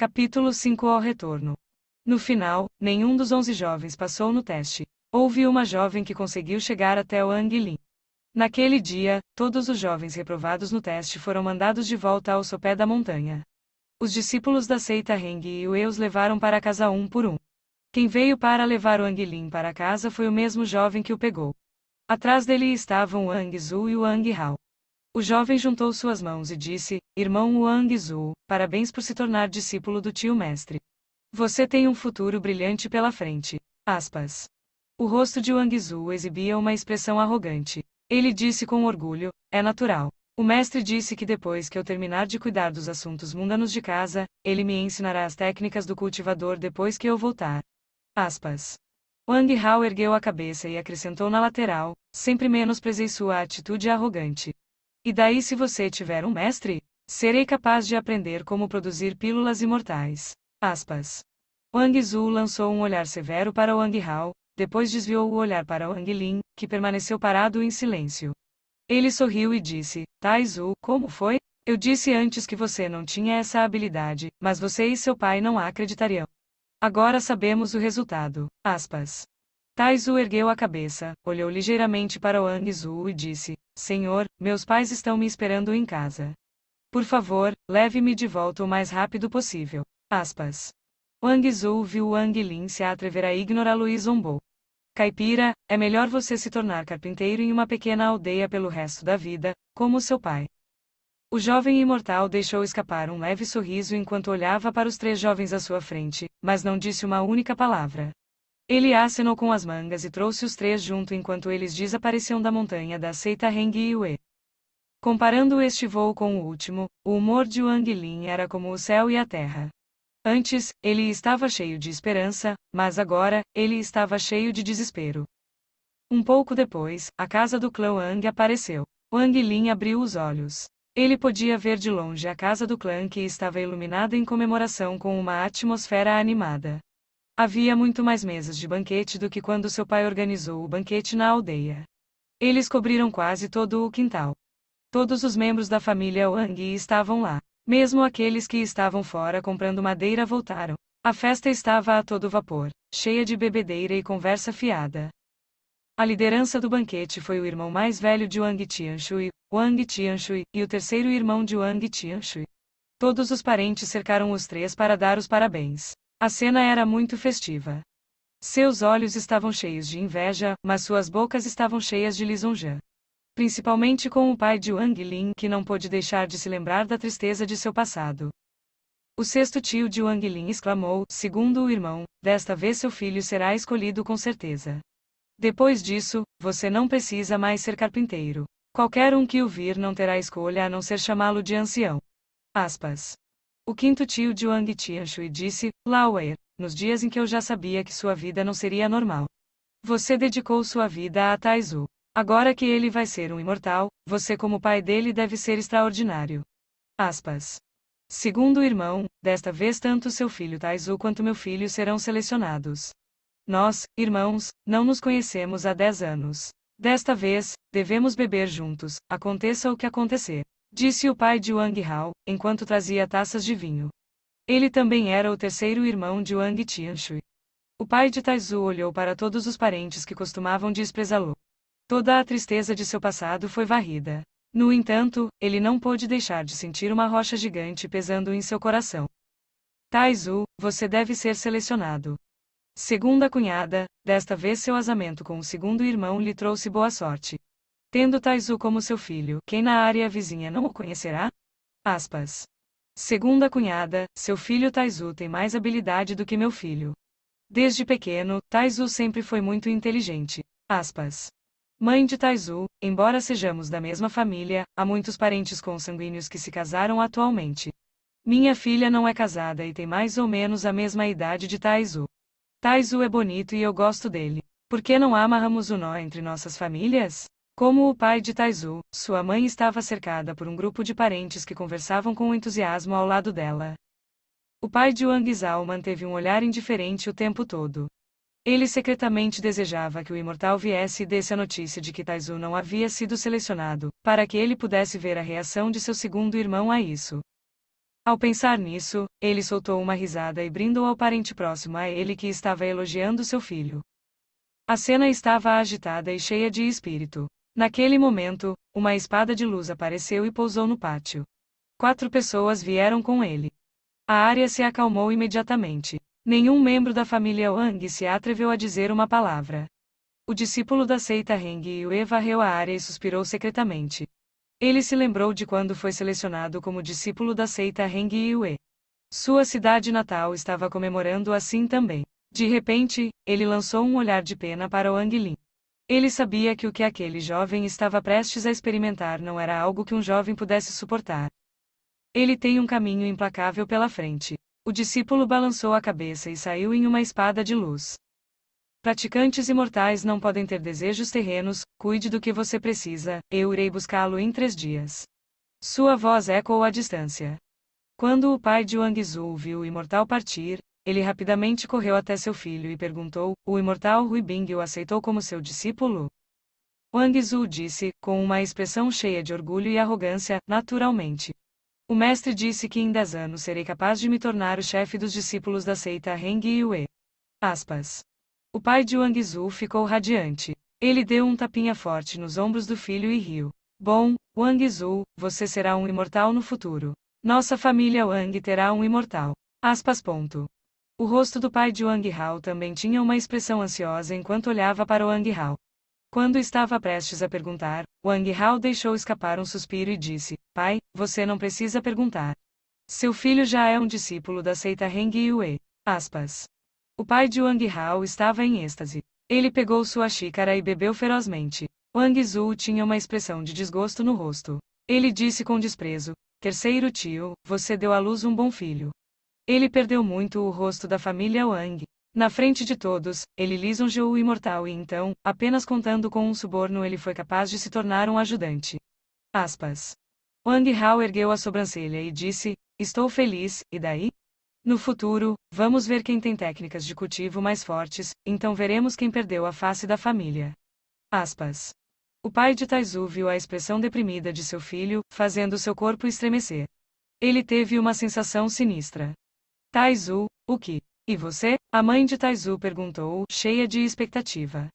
Capítulo 5 Ao retorno. No final, nenhum dos 11 jovens passou no teste. Houve uma jovem que conseguiu chegar até o Anguilin. Naquele dia, todos os jovens reprovados no teste foram mandados de volta ao sopé da montanha. Os discípulos da seita Heng e Wei os levaram para casa um por um. Quem veio para levar o Anguilin para casa foi o mesmo jovem que o pegou. Atrás dele estavam o Hangzu e o Hanghao. O jovem juntou suas mãos e disse: Irmão Hangzu, parabéns por se tornar discípulo do tio mestre. Você tem um futuro brilhante pela frente. Aspas. O rosto de Hangzu exibia uma expressão arrogante. Ele disse com orgulho: é natural. O mestre disse que depois que eu terminar de cuidar dos assuntos mundanos de casa, ele me ensinará as técnicas do cultivador depois que eu voltar. Aspas. Wang Hao ergueu a cabeça e acrescentou na lateral: sempre menosprezei sua atitude arrogante. E daí se você tiver um mestre? Serei capaz de aprender como produzir pílulas imortais. Aspas. Wang Zhu lançou um olhar severo para Wang Hao, depois desviou o olhar para Wang Lin, que permaneceu parado em silêncio. Ele sorriu e disse: Tai Zhu, como foi? Eu disse antes que você não tinha essa habilidade, mas você e seu pai não acreditariam. Agora sabemos o resultado. Aspas. Tai Zhu ergueu a cabeça, olhou ligeiramente para Wang Zhu e disse: Senhor, meus pais estão me esperando em casa. Por favor, leve-me de volta o mais rápido possível. Aspas. Wang Zhu viu Wang Lin se atrever a ignorá-lo e zombou. Caipira, é melhor você se tornar carpinteiro em uma pequena aldeia pelo resto da vida, como seu pai. O jovem imortal deixou escapar um leve sorriso enquanto olhava para os 3 jovens à sua frente, mas não disse uma única palavra. Ele acenou com as mangas e trouxe os 3 junto enquanto eles desapareciam da montanha da seita Heng e Wei. Comparando este voo com o último, o humor de Wang Lin era como o céu e a terra. Antes, ele estava cheio de esperança, mas agora, ele estava cheio de desespero. Um pouco depois, a casa do clã Wang apareceu. Wang Lin abriu os olhos. Ele podia ver de longe a casa do clã que estava iluminada em comemoração com uma atmosfera animada. Havia muito mais mesas de banquete do que quando seu pai organizou o banquete na aldeia. Eles cobriram quase todo o quintal. Todos os membros da família Wang estavam lá. Mesmo aqueles que estavam fora comprando madeira voltaram. A festa estava a todo vapor, cheia de bebedeira e conversa fiada. A liderança do banquete foi o irmão mais velho de Wang Tianshui, Wang Tianshui, e o terceiro irmão de Wang Tianshui. Todos os parentes cercaram os 3 para dar os parabéns. A cena era muito festiva. Seus olhos estavam cheios de inveja, mas suas bocas estavam cheias de lisonja. Principalmente com o pai de Wang Lin, que não pôde deixar de se lembrar da tristeza de seu passado. O 6º tio de Wang Lin exclamou, segundo o irmão: desta vez seu filho será escolhido com certeza. Depois disso, você não precisa mais ser carpinteiro. Qualquer um que o vir não terá escolha a não ser chamá-lo de ancião. Aspas. O 5º tio de Wang Tianshui disse: Lauer, nos dias em que eu já sabia que sua vida não seria normal. Você dedicou sua vida a Tai Zhu. Agora que ele vai ser um imortal, você como pai dele deve ser extraordinário. Aspas. Segundo o irmão, desta vez tanto seu filho Tai Zhu quanto meu filho serão selecionados. Nós, irmãos, não nos conhecemos há 10 anos. Desta vez, devemos beber juntos, aconteça o que acontecer. Disse o pai de Wang Hao, enquanto trazia taças de vinho. Ele também era o terceiro irmão de Wang Tianshui. O pai de Tai Zhu olhou para todos os parentes que costumavam desprezá-lo. Toda a tristeza de seu passado foi varrida. No entanto, ele não pôde deixar de sentir uma rocha gigante pesando em seu coração. Tai Zhu, você deve ser selecionado. Segunda cunhada, desta vez seu casamento com o segundo irmão lhe trouxe boa sorte. Tendo Tai Zhu como seu filho, quem na área vizinha não o conhecerá? Aspas. Segunda cunhada, seu filho Tai Zhu tem mais habilidade do que meu filho. Desde pequeno, Tai Zhu sempre foi muito inteligente. Aspas. Mãe de Tai Zhu, embora sejamos da mesma família, há muitos parentes consanguíneos que se casaram atualmente. Minha filha não é casada e tem mais ou menos a mesma idade de Tai Zhu. Tai Zhu é bonito e eu gosto dele. Por que não amarramos o nó entre nossas famílias? Como o pai de Tai Zhu, sua mãe estava cercada por um grupo de parentes que conversavam com entusiasmo ao lado dela. O pai de Wang Zhao manteve um olhar indiferente o tempo todo. Ele secretamente desejava que o imortal viesse e desse a notícia de que Tai Zhu não havia sido selecionado, para que ele pudesse ver a reação de seu segundo irmão a isso. Ao pensar nisso, ele soltou uma risada e brindou ao parente próximo a ele que estava elogiando seu filho. A cena estava agitada e cheia de espírito. Naquele momento, uma espada de luz apareceu e pousou no pátio. 4 pessoas vieram com ele. A área se acalmou imediatamente. Nenhum membro da família Wang se atreveu a dizer uma palavra. O discípulo da seita Heng Yue varreu a área e suspirou secretamente. Ele se lembrou de quando foi selecionado como discípulo da seita Heng Yue. Sua cidade natal estava comemorando assim também. De repente, ele lançou um olhar de pena para Wang Lin. Ele sabia que o que aquele jovem estava prestes a experimentar não era algo que um jovem pudesse suportar. Ele tem um caminho implacável pela frente. O discípulo balançou a cabeça e saiu em uma espada de luz. Praticantes imortais não podem ter desejos terrenos, cuide do que você precisa, eu irei buscá-lo em 3 dias. Sua voz ecoou à distância. Quando o pai de Wang Zu viu o imortal partir, ele rapidamente correu até seu filho e perguntou: o imortal Hui Bing o aceitou como seu discípulo? Wang Zu disse, com uma expressão cheia de orgulho e arrogância: naturalmente. O mestre disse que em 10 anos serei capaz de me tornar o chefe dos discípulos da seita Heng Yue. Aspas. O pai de Wang Zu ficou radiante. Ele deu um tapinha forte nos ombros do filho e riu. Bom, Wang Zu, você será um imortal no futuro. Nossa família Wang terá um imortal. Aspas. O rosto do pai de Wang Hao também tinha uma expressão ansiosa enquanto olhava para Wang Hao. Quando estava prestes a perguntar, Wang Hao deixou escapar um suspiro e disse: pai, você não precisa perguntar. Seu filho já é um discípulo da seita Heng Yue. Aspas. O pai de Wang Hao estava em êxtase. Ele pegou sua xícara e bebeu ferozmente. Wang Zu tinha uma expressão de desgosto no rosto. Ele disse com desprezo: terceiro tio, você deu à luz um bom filho. Ele perdeu muito o rosto da família Wang. Na frente de todos, ele lisonjeou o imortal e então, apenas contando com um suborno ele foi capaz de se tornar um ajudante. Aspas. Wang Hao ergueu a sobrancelha e disse: estou feliz, e daí? No futuro, vamos ver quem tem técnicas de cultivo mais fortes, então veremos quem perdeu a face da família. Aspas. O pai de Taizu viu a expressão deprimida de seu filho, fazendo seu corpo estremecer. Ele teve uma sensação sinistra. Taizu, o que? E você? A mãe de Taizu perguntou, cheia de expectativa.